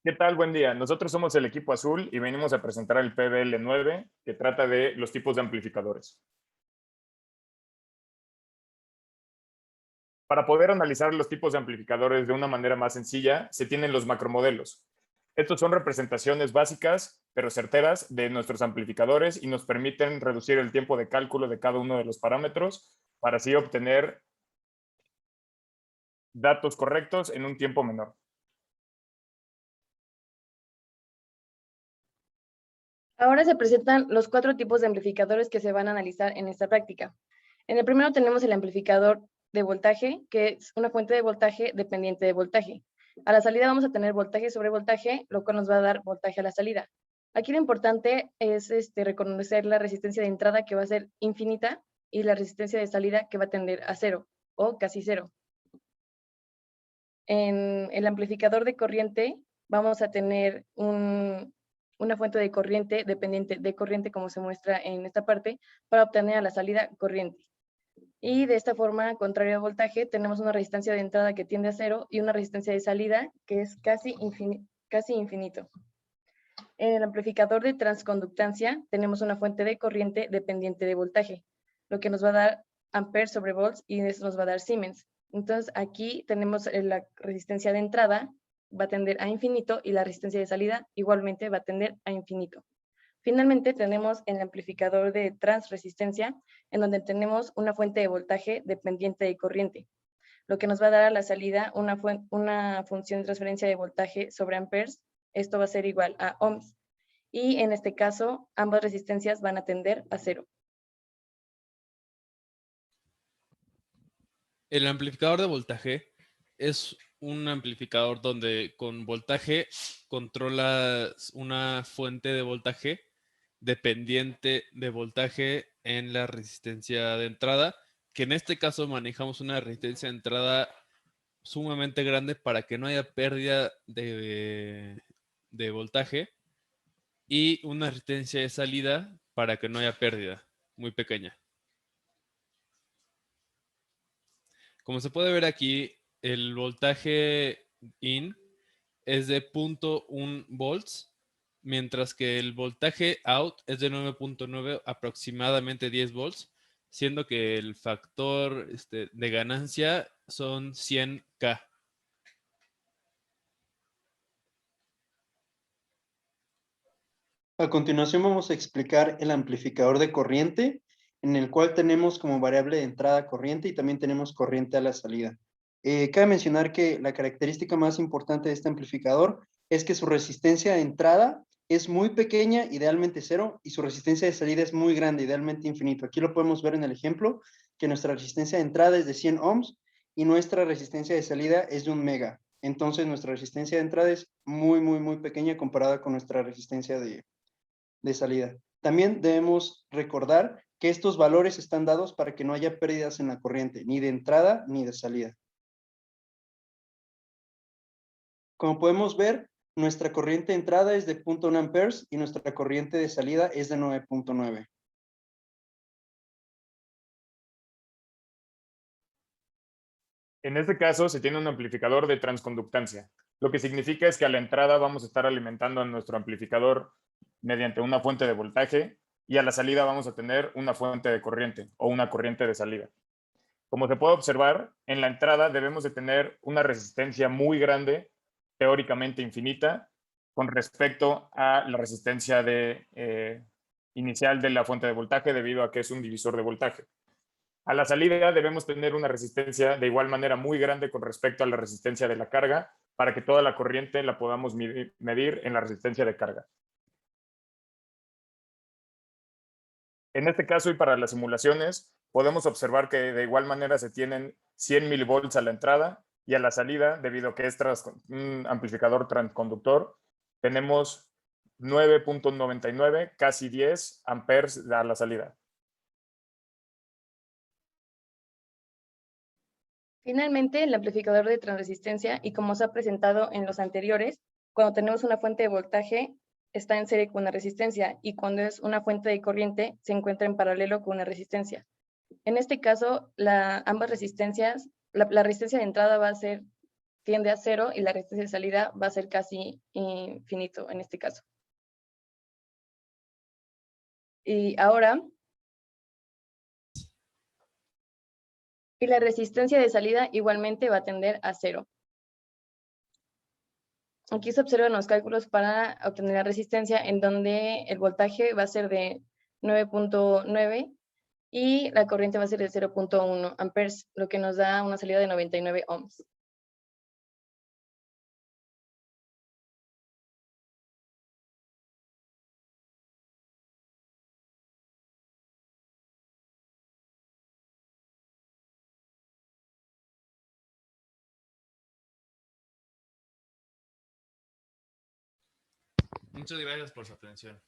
¿Qué tal? Buen día. Nosotros somos el equipo azul y venimos a presentar el PBL9, que trata de los tipos de amplificadores. Para poder analizar los tipos de amplificadores de una manera más sencilla, se tienen los macromodelos. Estos son representaciones básicas, pero certeras, de nuestros amplificadores y nos permiten reducir el tiempo de cálculo de cada uno de los parámetros para así obtener datos correctos en un tiempo menor. Ahora se presentan los 4 tipos de amplificadores que se van a analizar en esta práctica. En el primero tenemos el amplificador de voltaje, que es una fuente de voltaje dependiente de voltaje. A la salida vamos a tener voltaje sobre voltaje, lo cual nos va a dar voltaje a la salida. Aquí lo importante es reconocer la resistencia de entrada, que va a ser infinita, y la resistencia de salida, que va a tender a 0 o casi 0. En el amplificador de corriente vamos a tener una fuente de corriente dependiente de corriente, como se muestra en esta parte, para obtener a la salida corriente. Y de esta forma, contrario al voltaje, tenemos una resistencia de entrada que tiende a 0 y una resistencia de salida que es casi infinito. En el amplificador de transconductancia tenemos una fuente de corriente dependiente de voltaje, lo que nos va a dar amperes sobre volts, y eso nos va a dar Siemens. Entonces aquí tenemos la resistencia de entrada va a tender a infinito y la resistencia de salida igualmente va a tender a infinito. Finalmente tenemos el amplificador de transresistencia, en donde tenemos una fuente de voltaje dependiente de corriente, lo que nos va a dar a la salida una función de transferencia de voltaje sobre amperes. Esto va a ser igual a ohms. Y en este caso, ambas resistencias van a tender a 0. El amplificador de voltaje es un amplificador donde con voltaje controlas una fuente de voltaje dependiente de voltaje en la resistencia de entrada, que en este caso manejamos una resistencia de entrada sumamente grande para que no haya pérdida de voltaje, y una resistencia de salida para que no haya pérdida, muy pequeña. Como se puede ver aquí, el voltaje in es de 0.1 volts, mientras que el voltaje out es de 9.9, aproximadamente 10 volts, siendo que el factor de ganancia son 100K. A continuación vamos a explicar el amplificador de corriente, en el cual tenemos como variable de entrada corriente y también tenemos corriente a la salida. Cabe mencionar que la característica más importante de este amplificador es que su resistencia de entrada es muy pequeña, idealmente 0, y su resistencia de salida es muy grande, idealmente infinito. Aquí lo podemos ver en el ejemplo, que nuestra resistencia de entrada es de 100 ohms y nuestra resistencia de salida es de 1 mega. Entonces nuestra resistencia de entrada es muy pequeña comparada con nuestra resistencia de salida. También debemos recordar que estos valores están dados para que no haya pérdidas en la corriente, ni de entrada ni de salida. Como podemos ver, nuestra corriente de entrada es de 0.1 amperes y nuestra corriente de salida es de 9.9. En este caso, se tiene un amplificador de transconductancia, lo que significa es que a la entrada vamos a estar alimentando a nuestro amplificador mediante una fuente de voltaje y a la salida vamos a tener una fuente de corriente o una corriente de salida. Como se puede observar, en la entrada debemos de tener una resistencia muy grande, teóricamente infinita, con respecto a la resistencia inicial de la fuente de voltaje, debido a que es un divisor de voltaje. A la salida debemos tener una resistencia de igual manera muy grande con respecto a la resistencia de la carga, para que toda la corriente la podamos medir en la resistencia de carga. En este caso y para las simulaciones, podemos observar que de igual manera se tienen 100 milivolts a la entrada, y a la salida, debido a que es un amplificador transconductor, tenemos 9.99, casi 10 amperes a la salida. Finalmente, el amplificador de transresistencia, y como se ha presentado en los anteriores, cuando tenemos una fuente de voltaje, está en serie con una resistencia, y cuando es una fuente de corriente, se encuentra en paralelo con una resistencia. En este caso, ambas resistencias, la resistencia de entrada va a ser tiende a 0 y la resistencia de salida va a ser casi infinito en este caso. Y ahora, y la resistencia de salida igualmente va a tender a 0. Aquí se observan los cálculos para obtener la resistencia, en donde el voltaje va a ser de 9.9 y la corriente va a ser de 0.1 amperes, lo que nos da una salida de 99 ohms. Muchas gracias por su atención.